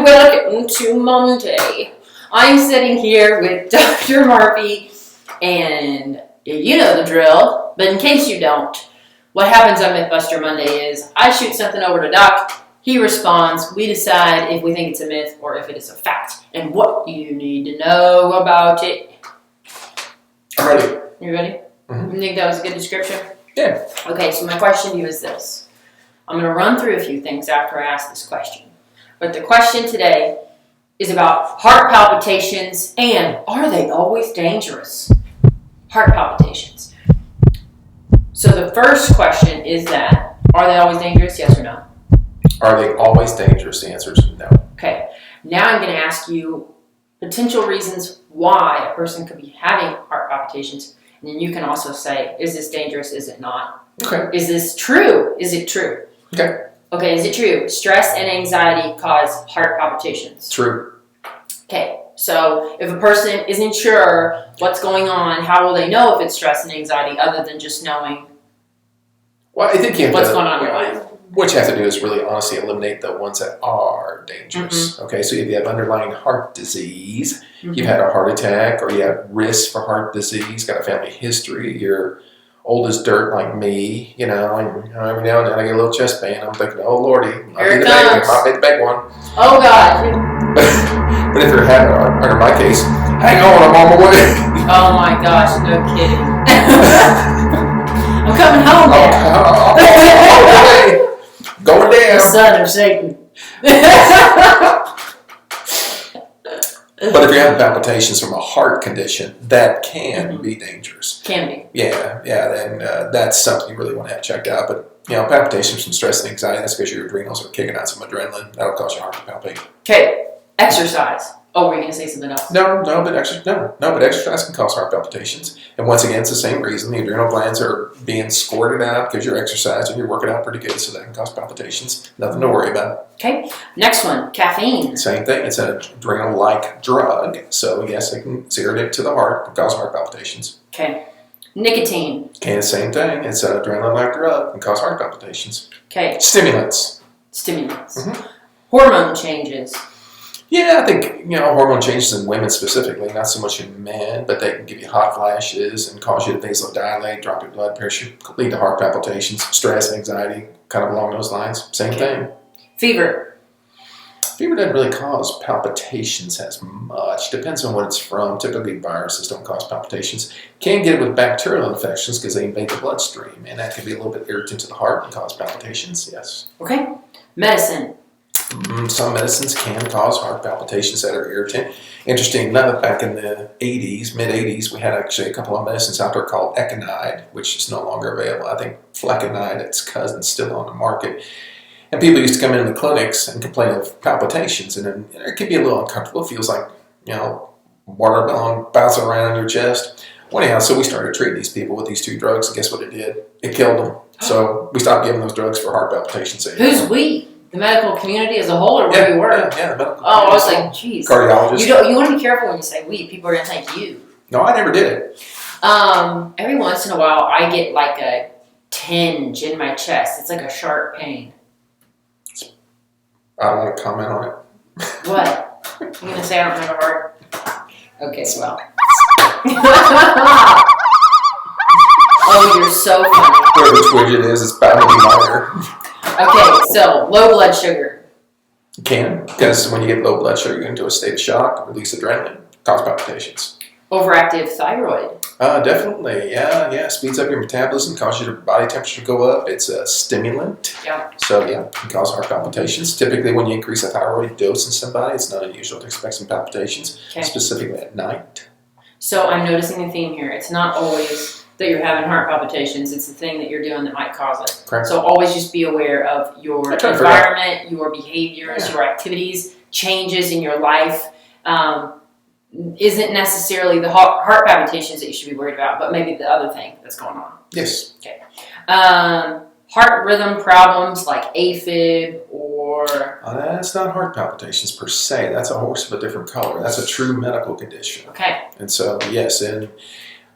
and welcome to Monday. I'm sitting here with Dr. Murphy, and you know the drill, but in case you don't, what happens on Mythbuster Monday is I shoot something over to Doc, he responds, we decide if we think it's a myth or if it is a fact, and what you need to know about it. I'm ready. You ready? Mm-hmm. You think that was a good description? Yeah. Okay, so my question to you is this. I'm going to run through a few things after I ask this question. But the question today is about heart palpitations and are they always dangerous? Heart palpitations. So the first question is that, are they always dangerous, yes or no? Are they always dangerous? The answer is no. Okay, now I'm going to ask you potential reasons why a person could be having heart palpitations. And then you can also say, is this dangerous, is it not? Okay. Is this true? Is it true? Okay. Okay, is it true? Stress and anxiety cause heart palpitations. True. Okay, so if a person isn't sure what's going on, how will they know if it's stress and anxiety other than just knowing Well, I think you have what's going on in your life? What you have to do is really honestly eliminate the ones that are dangerous. Mm-hmm. Okay, so if you have underlying heart disease, you've had a heart attack, or you have risk for heart disease, got a family history, you're old as dirt like me, you know, and every now and then I get a little chest pain. I'm thinking, oh lordy, might be the big one. Oh God. But if you're having, or in my case, hang on, I'm on my way. Oh my gosh, no kidding. I'm coming home now. I'm on my way. Going down. The son of Satan. But if you're having palpitations from a heart condition, that can be dangerous. Can be. Yeah, then that's something you really want to have checked out. But, you know, palpitations from stress and anxiety, that's because your adrenals are kicking out some adrenaline. That'll cause your heart to palpitate. Okay, exercise. Oh, were you going to say something else? No, but exercise can cause heart palpitations. And once again, it's the same reason. The adrenal glands are being squirted out because you're exercising, you're working out pretty good, so that can cause palpitations. Nothing to worry about. Okay, next one, caffeine. Same thing. It's an adrenal-like drug, so yes, it can irritate to the heart, can cause heart palpitations. Okay, nicotine. Okay, same thing. It's an adrenaline-like drug, can cause heart palpitations. Okay. Stimulants. Mm-hmm. Hormone changes. Yeah, I think, you know, hormone changes in women specifically, not so much in men, but they can give you hot flashes and cause you to vasodilate, drop your blood pressure, lead to heart palpitations, stress, anxiety, kind of along those lines. Same thing. Fever. Fever doesn't really cause palpitations as much. Depends on what it's from. Typically, viruses don't cause palpitations. Can get it with bacterial infections because they invade the bloodstream, and that can be a little bit irritant to the heart and cause palpitations, yes. Okay. Medicine. Some medicines can cause heart palpitations that are irritant. Interesting enough, back in the 80s, mid-80s, we had actually a couple of medicines out there called Echinide, which is no longer available. I think flecainide, its cousin, still on the market. And people used to come into the clinics and complain of palpitations, and then it can be a little uncomfortable. It feels like, you know, water balloon bouncing around in your chest. Well, anyhow, so we started treating these people with these two drugs, and guess what it did? It killed them. So we stopped giving those drugs for heart palpitations. Who's we? The medical community as a whole, or where you work? Yeah, the medical community. Oh, I was like, geez. Cardiologist. You want to be careful when you say we. People are going to think you. No, I never did it. Every once in a while, I get like a tinge in my chest. It's like a sharp pain. I don't want to comment on it. What? You're going to say I don't have a heart? Okay, well. Oh, you're so funny. Whatever twitch it is, it's bound to be minor. Okay, so low blood sugar. You can, because when you get low blood sugar, you get into a state of shock, release adrenaline, cause palpitations. Overactive thyroid. Definitely, yeah. Speeds up your metabolism, causes your body temperature to go up. It's a stimulant. Yeah. So, yeah, it can cause heart palpitations. Typically, when you increase a thyroid dose in somebody, it's not unusual to expect some palpitations, specifically at night. So, I'm noticing a theme here. It's not always that you're having heart palpitations. It's the thing that you're doing that might cause it. Correct. So, always just be aware of your environment, your behaviors, your activities, changes in your life. Isn't necessarily the heart palpitations that you should be worried about, but maybe the other thing that's going on. Yes. Okay. Heart rhythm problems like AFib or... That's not heart palpitations per se. That's a horse of a different color. That's a true medical condition. Okay. And so, yes, and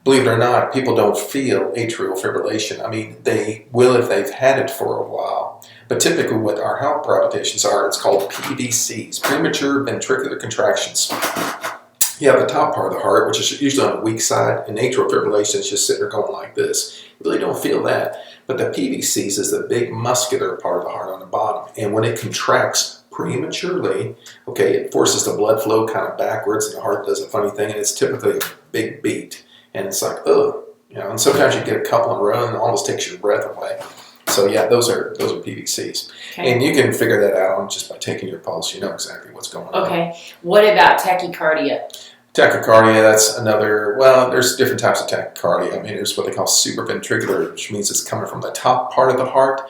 believe it or not, people don't feel atrial fibrillation. I mean, they will if they've had it for a while. But typically what our heart palpitations are, it's called PVCs, premature ventricular contractions. You have the top part of the heart, which is usually on the weak side, and atrial fibrillation is just sitting there going like this. You really don't feel that. But the PVCs is the big muscular part of the heart on the bottom. And when it contracts prematurely, okay, it forces the blood flow kind of backwards, and the heart does a funny thing, and it's typically a big beat. And it's like, oh, you know, and sometimes you get a couple in a row and it almost takes your breath away. So yeah, those are PVCs. Okay. And you can figure that out on just by taking your pulse. You know exactly what's going on. Okay. What about tachycardia? Tachycardia, that's another, well, there's different types of tachycardia. I mean, there's what they call supraventricular, which means it's coming from the top part of the heart.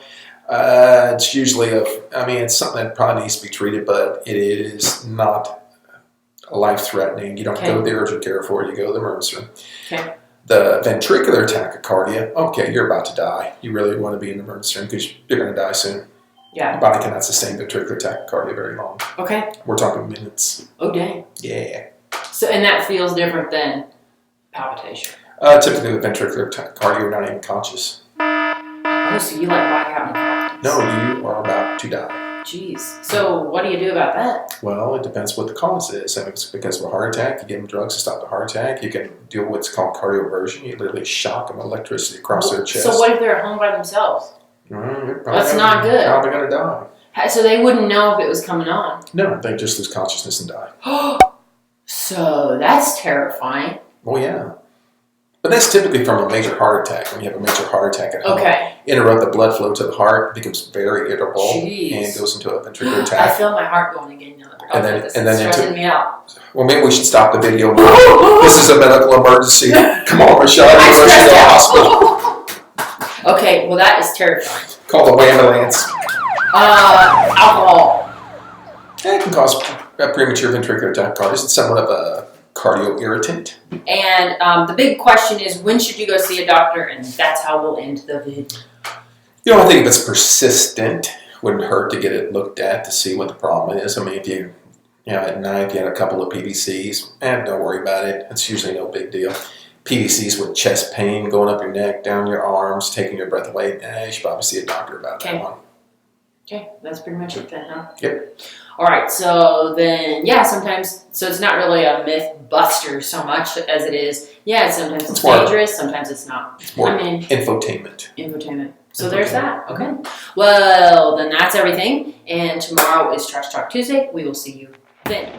It's usually it's something that probably needs to be treated, but it is not life-threatening. You don't go to the urgent care for it. You go to the emergency room. Okay. The ventricular tachycardia, okay, you're about to die. You really want to be in the emergency room because you're going to die soon. Yeah. Your body cannot sustain ventricular tachycardia very long. Okay. We're talking minutes. Oh, dang. Yeah. So, and that feels different than palpitation. Typically with ventricular tachycardia, you're not even conscious. Oh, so you like black out in palpitations? No, you are about to die. Jeez. So what do you do about that? Well, it depends what the cause is. If it's because of a heart attack, you give them drugs to stop the heart attack. You can do what's called cardioversion. You literally shock them with electricity across their chest. So what if they're at home by themselves? That's They're not good. Probably going to die. So they wouldn't know if it was coming on. No, they just lose consciousness and die. So that's terrifying. Oh, yeah. But that's typically from a major heart attack. When you have a major heart attack at home, interrupt the blood flow to the heart, it becomes very irritable, and goes into a ventricular attack. I feel my heart going again now that we're talking about this. It's stressing me out. Well, maybe we should stop the video. This is a medical emergency. Come on, Michelle. I'm going to the hospital. Okay, well that is terrifying. Call the ambulance. Alcohol. It can cause premature ventricular tachycardia. It's somewhat of a cardio irritant. And the big question is, when should you go see a doctor? And that's how we'll end the video. You know, I think if it's persistent, wouldn't hurt to get it looked at to see what the problem is. I mean, if you at night you had a couple of PVCs, don't worry about it. It's usually no big deal. PVCs with chest pain going up your neck, down your arms, taking your breath away, you should probably see a doctor about that one. Okay, that's pretty much it then, huh? Yep. All right, so then, sometimes, so it's not really a myth buster so much as it is, sometimes it's dangerous, sometimes it's not. It's more infotainment. So there's that, okay. Well, then that's everything, and tomorrow is Trash Talk Tuesday. We will see you then.